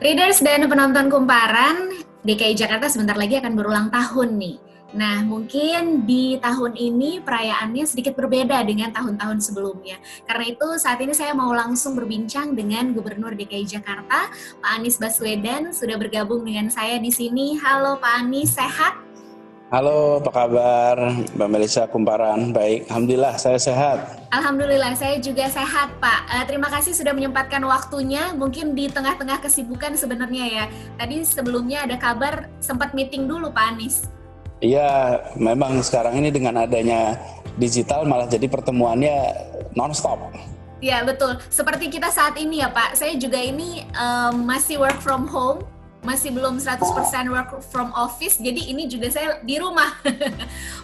Readers dan penonton Kumparan, DKI Jakarta sebentar lagi akan berulang tahun nih. Nah, mungkin di tahun ini perayaannya sedikit berbeda dengan tahun-tahun sebelumnya. Karena itu saat ini saya mau langsung berbincang dengan Gubernur DKI Jakarta, Pak Anies Baswedan, sudah bergabung dengan saya di sini. Halo Pak Anies, sehat? Halo, apa kabar Mbak Melisa Kumparan? Baik, Alhamdulillah saya sehat. Alhamdulillah, saya juga sehat Pak. Terima kasih sudah menyempatkan waktunya, mungkin di tengah-tengah kesibukan sebenarnya ya. Tadi sebelumnya ada kabar sempat meeting dulu Pak Anies. Iya, memang sekarang ini dengan adanya digital malah jadi pertemuannya non-stop. Ya betul, seperti kita saat ini ya Pak, saya juga ini masih work from home, masih belum 100% work from office, jadi ini juga saya di rumah,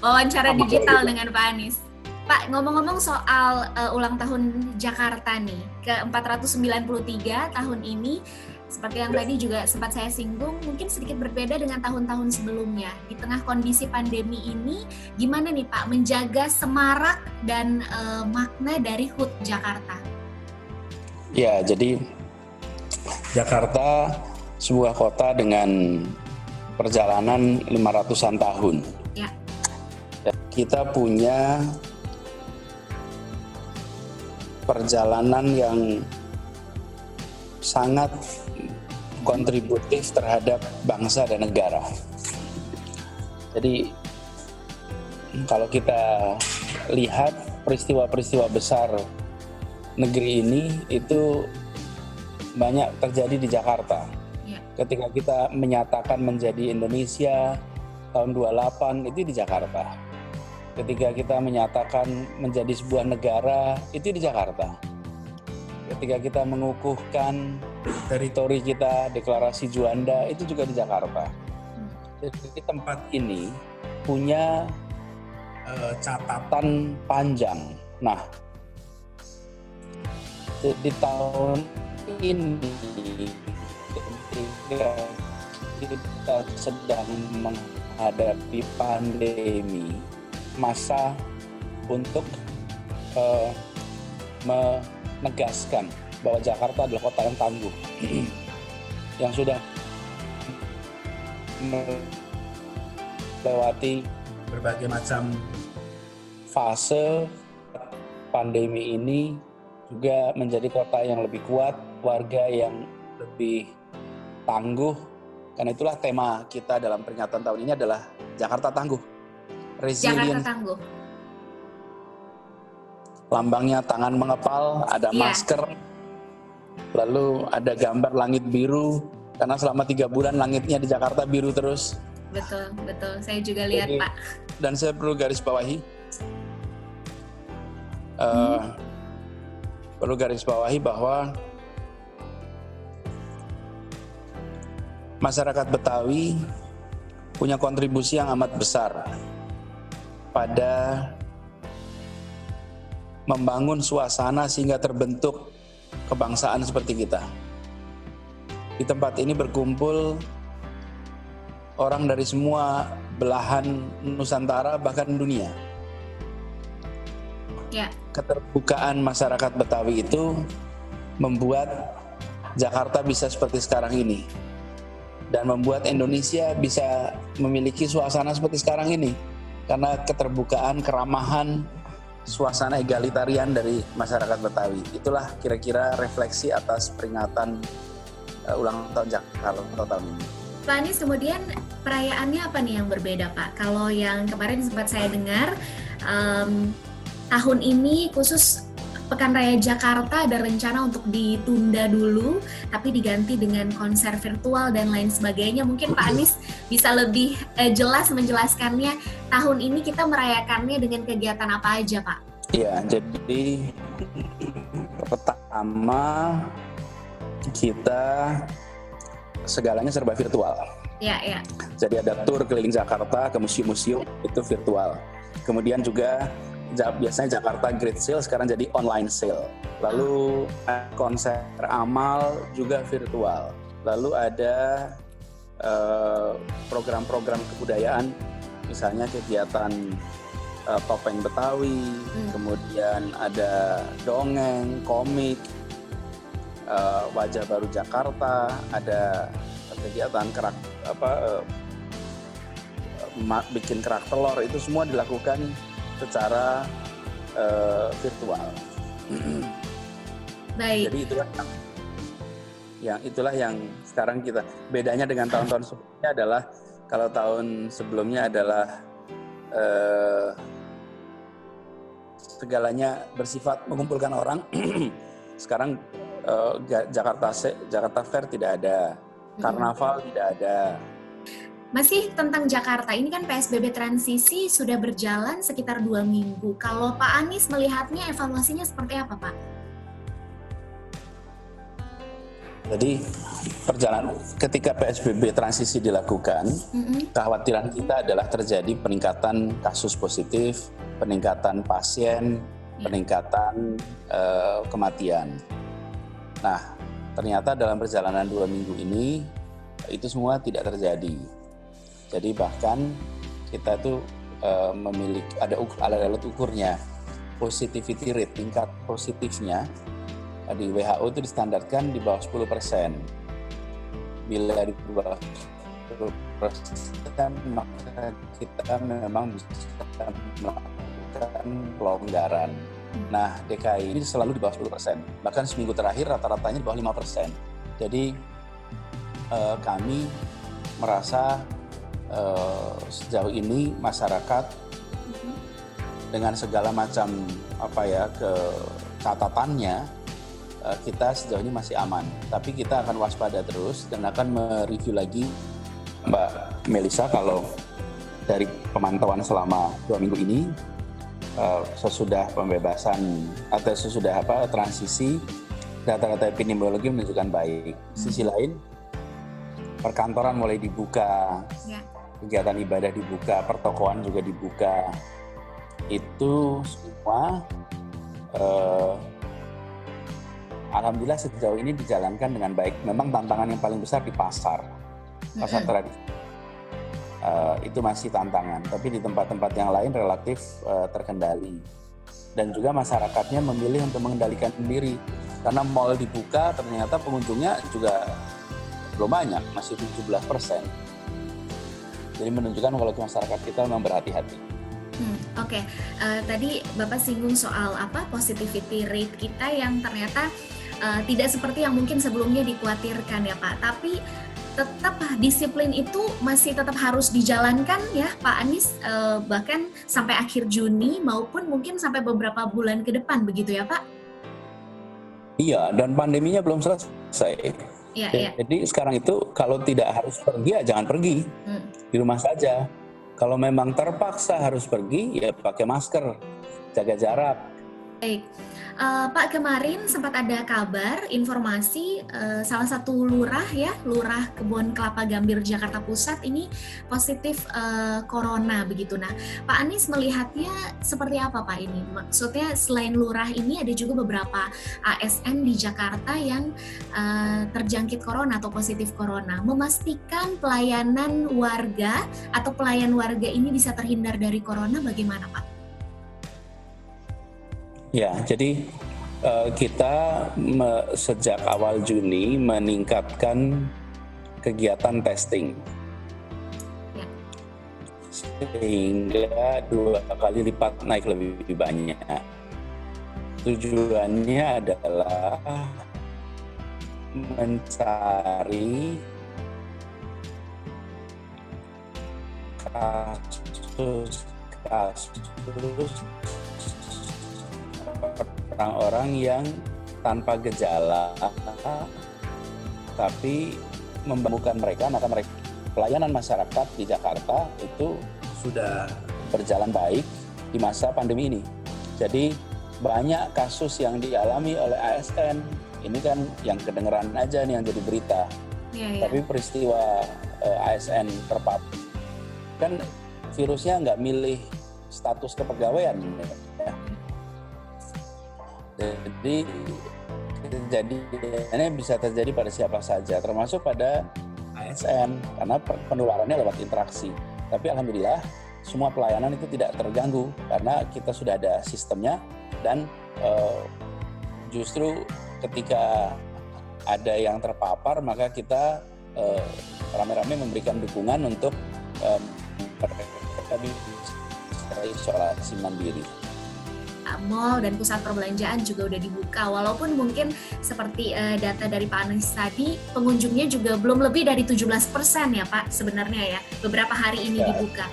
wawancara digital dengan Pak Anies. Pak, ngomong-ngomong soal ulang tahun Jakarta nih, ke-493 tahun ini, seperti yang tadi juga sempat saya singgung, mungkin sedikit berbeda dengan tahun-tahun sebelumnya. Di tengah kondisi pandemi ini, gimana nih Pak menjaga semarak dan makna dari HUT Jakarta? Ya, jadi Jakarta sebuah kota dengan perjalanan 500-an tahun. Ya. Kita punya perjalanan yang sangat kontributif terhadap bangsa dan negara. Jadi kalau kita lihat peristiwa-peristiwa besar negeri ini itu banyak terjadi di Jakarta. Ya. Ketika kita menyatakan menjadi Indonesia tahun 28 itu di Jakarta. Ketika kita menyatakan menjadi sebuah negara itu di Jakarta. Ketika kita mengukuhkan teritori kita, deklarasi Juanda, itu juga di Jakarta. Jadi tempat ini punya catatan panjang. Nah, di tahun ini ketika kita sedang menghadapi pandemi, masa untuk menegaskan bahwa Jakarta adalah kota yang tangguh, yang sudah melewati berbagai macam fase pandemi ini, juga menjadi kota yang lebih kuat, warga yang lebih tangguh. Karena itulah tema kita dalam peringatan tahun ini adalah Jakarta Tangguh. Jakarta Tangguh. Lambangnya tangan mengepal, ada masker, lalu ada gambar langit biru, karena selama 3 bulan langitnya di Jakarta biru terus. Betul, betul. Saya juga lihat Pak. Dan saya perlu garis bawahi, bahwa masyarakat Betawi punya kontribusi yang amat besar pada membangun suasana sehingga terbentuk kebangsaan seperti kita. Di tempat ini berkumpul orang dari semua belahan Nusantara, bahkan dunia. Ya. Keterbukaan masyarakat Betawi itu membuat Jakarta bisa seperti sekarang ini. Dan membuat Indonesia bisa memiliki suasana seperti sekarang ini. Karena keterbukaan, keramahan, suasana egalitarian dari masyarakat Betawi. Itulah kira-kira refleksi atas peringatan ulang tahun Jakarta tahun ini. Pak Anies, kemudian perayaannya apa nih yang berbeda Pak? Kalau yang kemarin sempat saya dengar, tahun ini khusus Pekan Raya Jakarta ada rencana untuk ditunda dulu, tapi diganti dengan konser virtual dan lain sebagainya. Mungkin Pak Anies bisa lebih jelas menjelaskannya, tahun ini kita merayakannya dengan kegiatan apa aja Pak? Iya, jadi pertama kita segalanya serba virtual. Iya. Jadi ada tour keliling Jakarta ke museum-museum, itu virtual. Kemudian juga biasanya Jakarta Great Sale sekarang jadi online sale. Lalu konser amal juga virtual. Lalu ada program-program kebudayaan, misalnya kegiatan topeng Betawi, kemudian ada dongeng, komik, wajah baru Jakarta, ada kegiatan bikin kerak telur, itu semua dilakukan secara virtual. Baik. Jadi itulah yang sekarang kita bedanya dengan tahun-tahun sebelumnya adalah, kalau tahun sebelumnya adalah segalanya bersifat mengumpulkan orang. Sekarang Jakarta Fair tidak ada, Karnaval tidak ada. Masih tentang Jakarta, ini kan PSBB transisi sudah berjalan sekitar 2 minggu. Kalau Pak Anies melihatnya, evaluasinya seperti apa, Pak? Jadi perjalanan ketika PSBB transisi dilakukan, kekhawatiran kita adalah terjadi peningkatan kasus positif, peningkatan pasien, peningkatan kematian. Nah, ternyata dalam perjalanan 2 minggu ini itu semua tidak terjadi. Jadi bahkan kita tuh memiliki ada alat ukurnya, positivity rate, tingkat positifnya di WHO itu distandarkan di bawah 10%. Bila di bawah 10%, maka kita memang bisa melakukan pelonggaran. Nah, DKI ini selalu di bawah 10%. Bahkan seminggu terakhir rata-ratanya di bawah 5%. Jadi kami merasa sejauh ini masyarakat dengan segala macam catatannya, kita sejauh ini masih aman. Tapi kita akan waspada terus dan akan mereview lagi, Mbak Melisa, kalau dari pemantauan selama 2 minggu ini, sesudah pembebasan atau sesudah transisi, data-data epidemiologi menunjukkan baik. Sisi lain, perkantoran mulai dibuka, kegiatan ibadah dibuka, pertokoan juga dibuka. Itu semua alhamdulillah sejauh ini dijalankan dengan baik. Memang tantangan yang paling besar di pasar tradisi. Itu masih tantangan, tapi di tempat-tempat yang lain relatif terkendali. Dan juga masyarakatnya memilih untuk mengendalikan diri. Karena mal dibuka, ternyata pengunjungnya juga belum banyak, masih 17%. Jadi menunjukkan kalau masyarakat kita memang berhati-hati. Oke. Tadi Bapak singgung soal positivity rate kita yang ternyata tidak seperti yang mungkin sebelumnya dikhawatirkan ya Pak. Tapi tetap disiplin itu masih tetap harus dijalankan ya Pak Anies, bahkan sampai akhir Juni maupun mungkin sampai beberapa bulan ke depan, begitu ya Pak? Iya, dan pandeminya belum selesai. Iya. Jadi sekarang itu kalau tidak harus pergi ya jangan pergi, di rumah saja. Kalau memang terpaksa harus pergi ya pakai masker, jaga jarak. Baik, Pak, kemarin sempat ada kabar, informasi salah satu lurah Kebon Kelapa Gambir Jakarta Pusat ini positif corona begitu. Nah, Pak Anies melihatnya seperti apa Pak ini? Maksudnya selain lurah ini ada juga beberapa ASN di Jakarta yang terjangkit corona atau positif corona. Memastikan pelayanan warga atau pelayan warga ini bisa terhindar dari corona bagaimana Pak? Ya, jadi kita sejak awal Juni meningkatkan kegiatan testing. Ya. Sehingga 2 kali lipat naik lebih banyak. Tujuannya adalah mencari kasus orang-orang yang tanpa gejala tapi membangunkan mereka, maka pelayanan masyarakat di Jakarta itu sudah berjalan baik di masa pandemi ini. Jadi banyak kasus yang dialami oleh ASN, ini kan yang kedengeran aja nih yang jadi berita. Ya. Tapi peristiwa ASN terpapar, kan virusnya nggak milih status kepegawaian. Ya. Jadi kejadiannya bisa terjadi pada siapa saja, termasuk pada ASN, karena penularannya lewat interaksi. Tapi alhamdulillah semua pelayanan itu tidak terganggu karena kita sudah ada sistemnya, dan justru ketika ada yang terpapar, maka kita rame-rame memberikan dukungan untuk mereka bisa isolasi mandiri. Mall dan pusat perbelanjaan juga udah dibuka, walaupun mungkin seperti data dari Pak Anies tadi, pengunjungnya juga belum lebih dari 17% ya Pak sebenarnya ya, beberapa hari ini dibuka.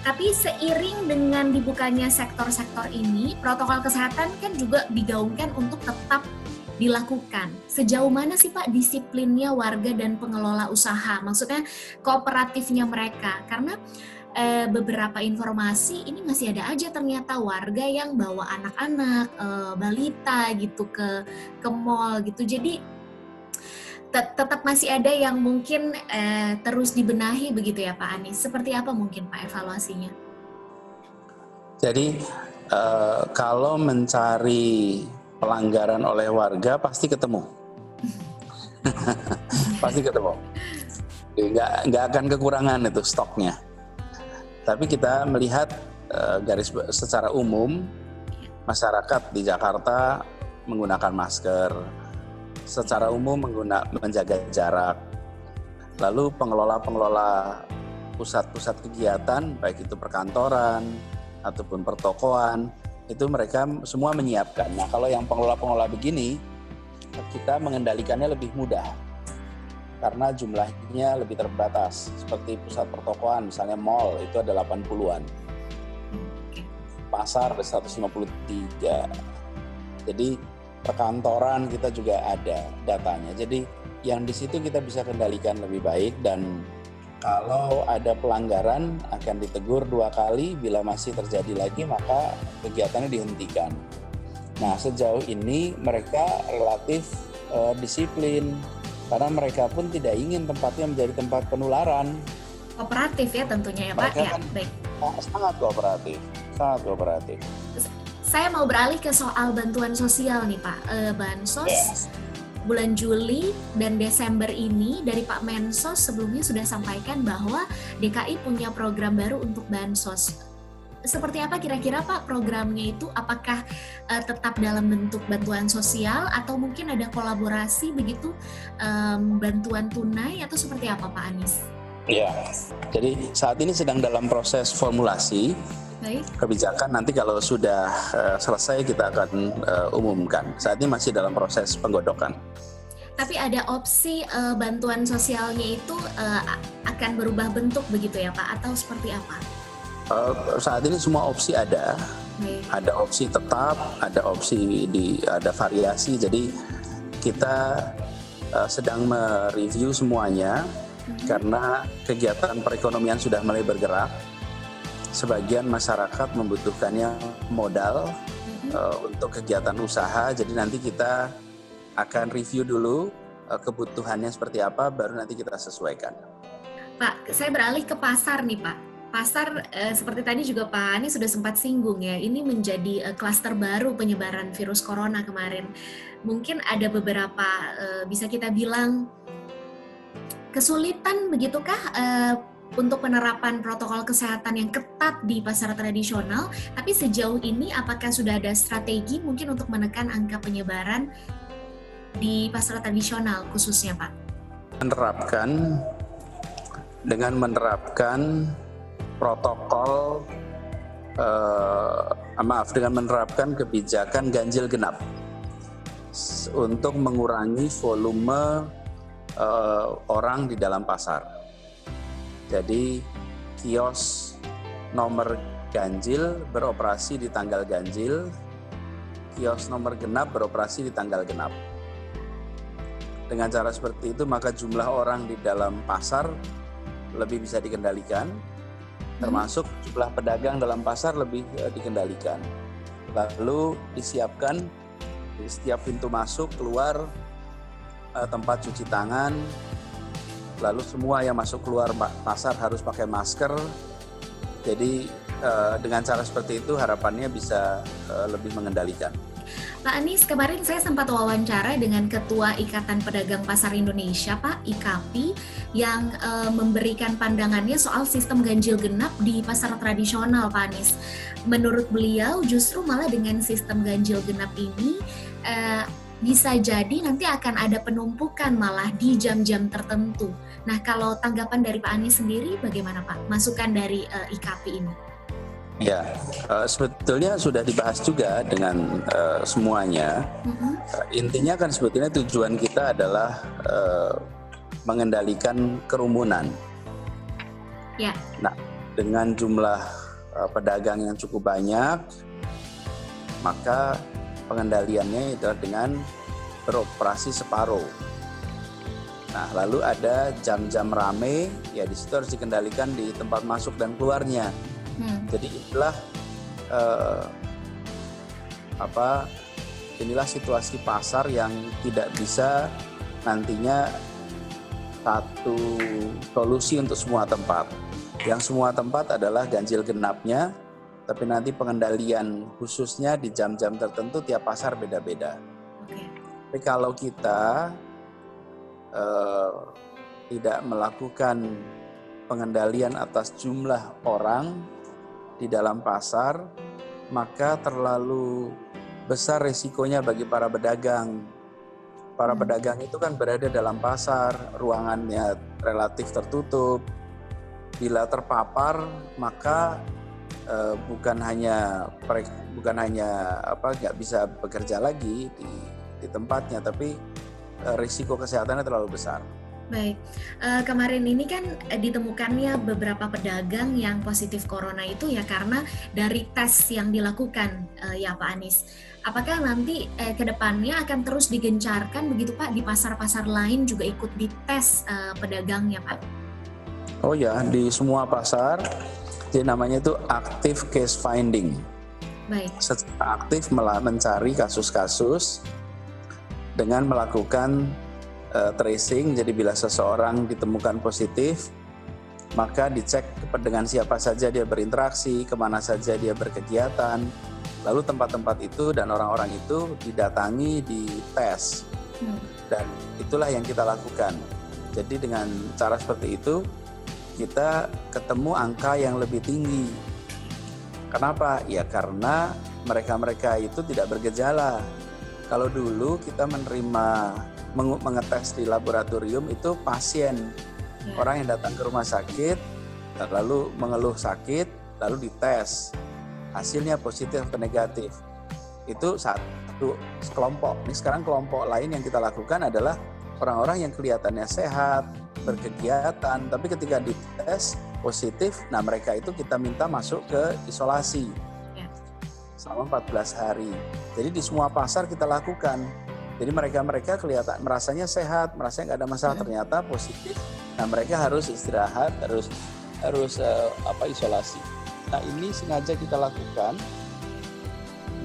Tapi seiring dengan dibukanya sektor-sektor ini, protokol kesehatan kan juga digaungkan untuk tetap dilakukan. Sejauh mana sih Pak disiplinnya warga dan pengelola usaha? Maksudnya kooperatifnya mereka, karena beberapa informasi ini masih ada aja ternyata warga yang bawa anak-anak, balita gitu ke mall gitu. Jadi tetap masih ada yang mungkin terus dibenahi begitu ya Pak Anies. Seperti apa mungkin Pak evaluasinya? Jadi kalau mencari pelanggaran oleh warga pasti ketemu. Pasti ketemu. Nggak akan kekurangan itu stoknya. Tapi kita melihat garis secara umum, masyarakat di Jakarta menggunakan masker, secara umum menjaga jarak. Lalu pengelola pusat-pusat kegiatan, baik itu perkantoran ataupun pertokoan, itu mereka semua menyiapkan. Nah, kalau yang pengelola-pengelola begini, kita mengendalikannya lebih mudah. Karena jumlahnya lebih terbatas, seperti pusat pertokoan, misalnya mall, itu ada 80-an. Pasar ada 153. Jadi perkantoran kita juga ada datanya. Jadi yang di situ kita bisa kendalikan lebih baik, dan kalau ada pelanggaran akan ditegur 2 kali, bila masih terjadi lagi maka kegiatannya dihentikan. Nah, sejauh ini mereka relatif disiplin, karena mereka pun tidak ingin tempatnya menjadi tempat penularan. Kooperatif ya tentunya ya Pak. Mereka ya, kan baik. Sangat kooperatif, sangat kooperatif. Saya mau beralih ke soal bantuan sosial nih Pak. Bansos bulan Juli dan Desember ini dari Pak Mensos sebelumnya sudah sampaikan bahwa DKI punya program baru untuk bansos. Seperti apa kira-kira Pak programnya itu? Apakah tetap dalam bentuk bantuan sosial atau mungkin ada kolaborasi begitu, bantuan tunai atau seperti apa Pak Anies? Ya, jadi saat ini sedang dalam proses formulasi. Baik. Kebijakan. Nanti kalau sudah selesai kita akan umumkan. Saat ini masih dalam proses penggodokan. Tapi ada opsi bantuan sosialnya itu akan berubah bentuk begitu ya Pak? Atau seperti apa? Saat ini semua opsi ada. Ada opsi tetap, ada opsi ada variasi. Jadi kita sedang mereview semuanya karena kegiatan perekonomian sudah mulai bergerak. Sebagian masyarakat membutuhkannya modal untuk kegiatan usaha. Jadi nanti kita akan review dulu kebutuhannya seperti apa, baru nanti kita sesuaikan. Pak, saya beralih ke pasar nih Pak. Pasar seperti tadi juga Pak Anies sudah sempat singgung ya, ini menjadi klaster baru penyebaran virus corona kemarin. Mungkin ada beberapa bisa kita bilang kesulitan begitukah untuk penerapan protokol kesehatan yang ketat di pasar tradisional, tapi sejauh ini apakah sudah ada strategi mungkin untuk menekan angka penyebaran di pasar tradisional khususnya Pak? Dengan menerapkan protokol, dengan menerapkan kebijakan ganjil genap untuk mengurangi volume orang di dalam pasar. Jadi kios nomor ganjil beroperasi di tanggal ganjil, kios nomor genap beroperasi di tanggal genap. Dengan cara seperti itu maka jumlah orang di dalam pasar lebih bisa dikendalikan, termasuk jumlah pedagang dalam pasar lebih dikendalikan. Lalu disiapkan di setiap pintu masuk keluar tempat cuci tangan. Lalu semua yang masuk keluar pasar harus pakai masker. Jadi dengan cara seperti itu harapannya bisa lebih mengendalikan. Pak Anies, kemarin saya sempat wawancara dengan Ketua Ikatan Pedagang Pasar Indonesia, Pak IKAPI, yang memberikan pandangannya soal sistem ganjil genap di pasar tradisional, Pak Anies. Menurut beliau, justru malah dengan sistem ganjil genap ini, bisa jadi nanti akan ada penumpukan malah di jam-jam tertentu. Nah, kalau tanggapan dari Pak Anies sendiri bagaimana Pak? Masukan dari IKP ini? Ya, sebetulnya sudah dibahas juga dengan semuanya. Intinya kan sebetulnya tujuan kita adalah mengendalikan kerumunan. Ya. Nah, dengan jumlah pedagang yang cukup banyak, maka pengendaliannya adalah dengan beroperasi separuh. Nah, lalu ada jam-jam rame, ya di situ harus dikendalikan di tempat masuk dan keluarnya. Jadi inilah situasi pasar yang tidak bisa nantinya satu solusi untuk semua tempat. Yang semua tempat adalah ganjil genapnya, tapi nanti pengendalian khususnya di jam-jam tertentu tiap pasar beda-beda. Tapi kalau kita tidak melakukan pengendalian atas jumlah orang di dalam pasar, maka terlalu besar risikonya bagi para pedagang. Para pedagang itu kan berada dalam pasar, ruangannya relatif tertutup. Bila terpapar, maka bukan hanya nggak bisa bekerja lagi di tempatnya, tapi risiko kesehatannya terlalu besar. Baik, kemarin ini kan ditemukannya beberapa pedagang yang positif corona itu ya karena dari tes yang dilakukan ya Pak Anies. Apakah nanti ke depannya akan terus digencarkan begitu Pak, di pasar-pasar lain juga ikut dites pedagangnya Pak? Oh ya, di semua pasar, jadi namanya itu active case finding. Baik. Secara aktif mencari kasus-kasus dengan melakukan tracing. Jadi bila seseorang ditemukan positif, maka dicek dengan siapa saja dia berinteraksi, kemana saja dia berkegiatan, lalu tempat-tempat itu dan orang-orang itu didatangi, dites. Dan itulah yang kita lakukan. Jadi dengan cara seperti itu, kita ketemu angka yang lebih tinggi. Kenapa? Ya karena mereka-mereka itu tidak bergejala. Kalau dulu kita mengetes di laboratorium itu pasien, orang yang datang ke rumah sakit, lalu mengeluh sakit, lalu dites, hasilnya positif atau negatif. Itu satu kelompok. Ini sekarang kelompok lain yang kita lakukan adalah orang-orang yang kelihatannya sehat, berkegiatan, tapi ketika dites positif, nah mereka itu kita minta masuk ke isolasi selama 14 hari. Jadi di semua pasar kita lakukan. Jadi mereka kelihatan merasanya sehat, merasanya nggak ada masalah, ternyata positif. Nah mereka harus istirahat, harus isolasi. Nah ini sengaja kita lakukan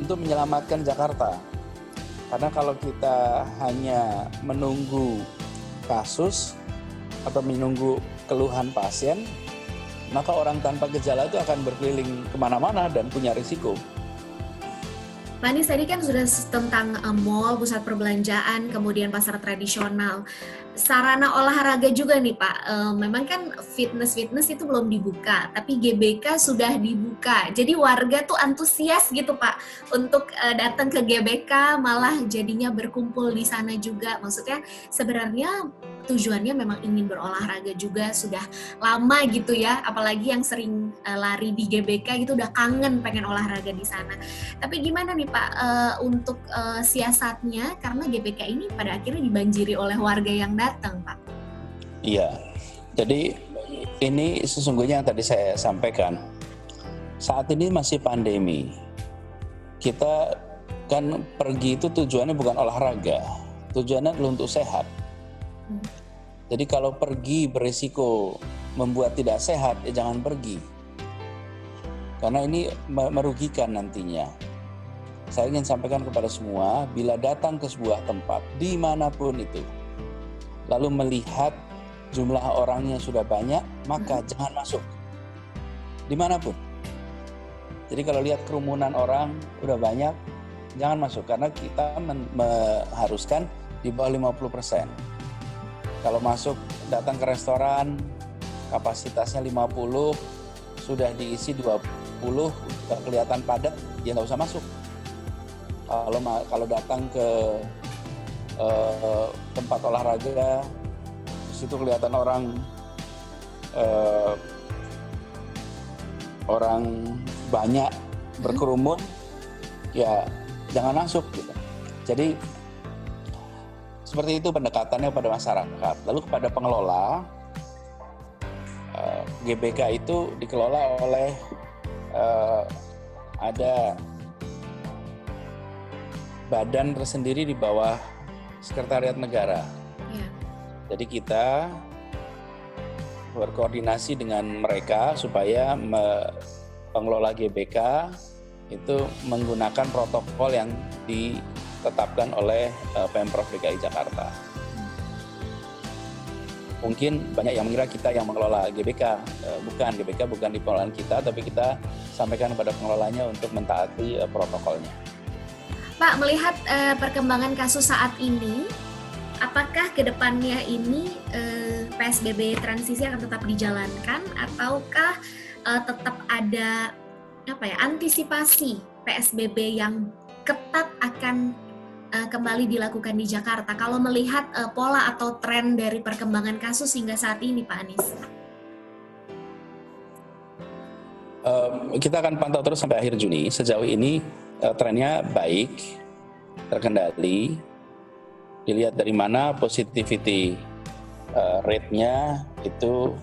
untuk menyelamatkan Jakarta. Karena kalau kita hanya menunggu kasus atau menunggu keluhan pasien, maka orang tanpa gejala itu akan berkeliling kemana-mana dan punya risiko. Pak Anies tadi kan sudah tentang mall, pusat perbelanjaan, kemudian pasar tradisional. Sarana olahraga juga nih Pak, memang kan fitness itu belum dibuka, tapi GBK sudah dibuka. Jadi warga tuh antusias gitu Pak untuk datang ke GBK, malah jadinya berkumpul di sana juga. Maksudnya sebenarnya tujuannya memang ingin berolahraga juga sudah lama gitu ya, apalagi yang sering lari di GBK gitu udah kangen pengen olahraga di sana. Tapi gimana nih Pak untuk siasatnya, karena GBK ini pada akhirnya dibanjiri oleh warga yang datang Pak? Iya, jadi ini sesungguhnya yang tadi saya sampaikan, saat ini masih pandemi, kita kan pergi itu tujuannya bukan olahraga, tujuannya adalah untuk sehat. Jadi kalau pergi berisiko membuat tidak sehat, ya jangan pergi. Karena ini merugikan nantinya. Saya ingin sampaikan kepada semua, bila datang ke sebuah tempat, dimanapun itu, lalu melihat jumlah orangnya sudah banyak, maka jangan masuk. Dimanapun. Jadi kalau lihat kerumunan orang udah banyak, jangan masuk. Karena kita mengharuskan di bawah 50%. Kalau masuk, datang ke restoran, kapasitasnya 50, sudah diisi 20, kelihatan padat, ya nggak usah masuk. Kalau datang ke tempat olahraga, di situ kelihatan orang banyak berkerumun, ya jangan masuk gitu. Jadi seperti itu pendekatannya pada masyarakat. Lalu kepada pengelola, GBK itu dikelola oleh ada badan tersendiri di bawah Sekretariat Negara. Ya. Jadi kita berkoordinasi dengan mereka supaya pengelola GBK itu menggunakan protokol yang ditetapkan oleh Pemprov DKI Jakarta. Mungkin banyak yang mengira kita yang mengelola GBK, GBK bukan di pengelolaan kita, tapi kita sampaikan kepada pengelolanya untuk mentaati protokolnya. Pak, melihat perkembangan kasus saat ini, apakah kedepannya ini PSBB transisi akan tetap dijalankan, ataukah tetap ada antisipasi PSBB yang ketat akan kembali dilakukan di Jakarta? Kalau melihat pola atau tren dari perkembangan kasus hingga saat ini, Pak Anies. Kita akan pantau terus sampai akhir Juni. Sejauh ini trennya baik, terkendali. Dilihat dari mana positivity rate-nya itu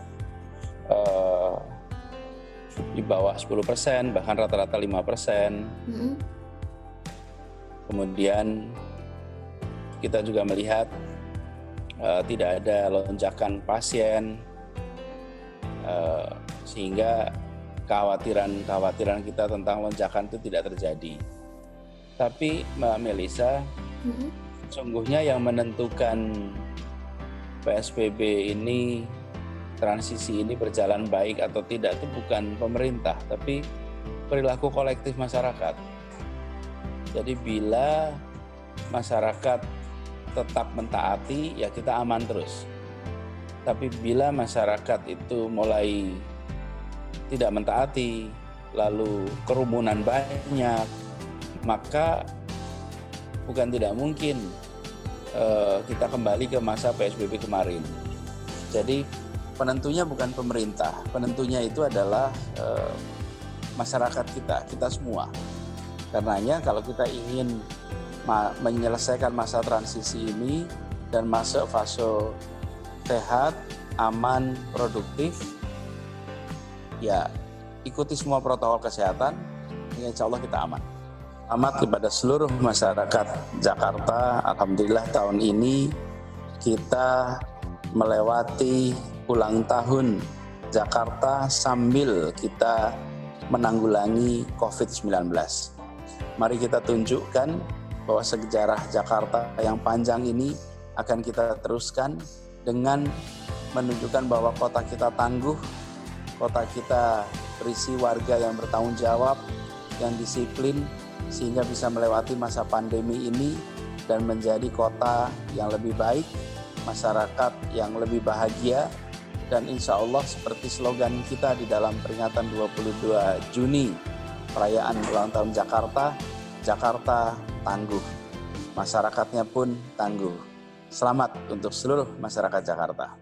di bawah 10%, bahkan rata-rata 5%. Mm-hmm. Kemudian kita juga melihat tidak ada lonjakan pasien, sehingga kekhawatiran kita tentang lonjakan itu tidak terjadi. Tapi Mbak Melisa, sungguhnya yang menentukan PSBB ini, transisi ini berjalan baik atau tidak itu bukan pemerintah, tapi perilaku kolektif masyarakat. Jadi bila masyarakat tetap mentaati, ya kita aman terus. Tapi bila masyarakat itu mulai tidak mentaati, lalu kerumunan banyak, maka bukan tidak mungkin kita kembali ke masa PSBB kemarin. Jadi penentunya bukan pemerintah, penentunya itu adalah masyarakat kita semua. Karenanya kalau kita ingin menyelesaikan masa transisi ini dan masuk fase sehat, aman, produktif, ya ikuti semua protokol kesehatan, insya Allah kita aman. Selamat kepada seluruh masyarakat Jakarta. Alhamdulillah tahun ini kita melewati ulang tahun Jakarta sambil kita menanggulangi COVID-19. Mari kita tunjukkan bahwa sejarah Jakarta yang panjang ini akan kita teruskan dengan menunjukkan bahwa kota kita tangguh, kota kita berisi warga yang bertanggung jawab, yang disiplin, sehingga bisa melewati masa pandemi ini dan menjadi kota yang lebih baik, masyarakat yang lebih bahagia, dan insya Allah seperti slogan kita di dalam peringatan 22 Juni, perayaan ulang tahun Jakarta, Jakarta tangguh, masyarakatnya pun tangguh. Selamat untuk seluruh masyarakat Jakarta.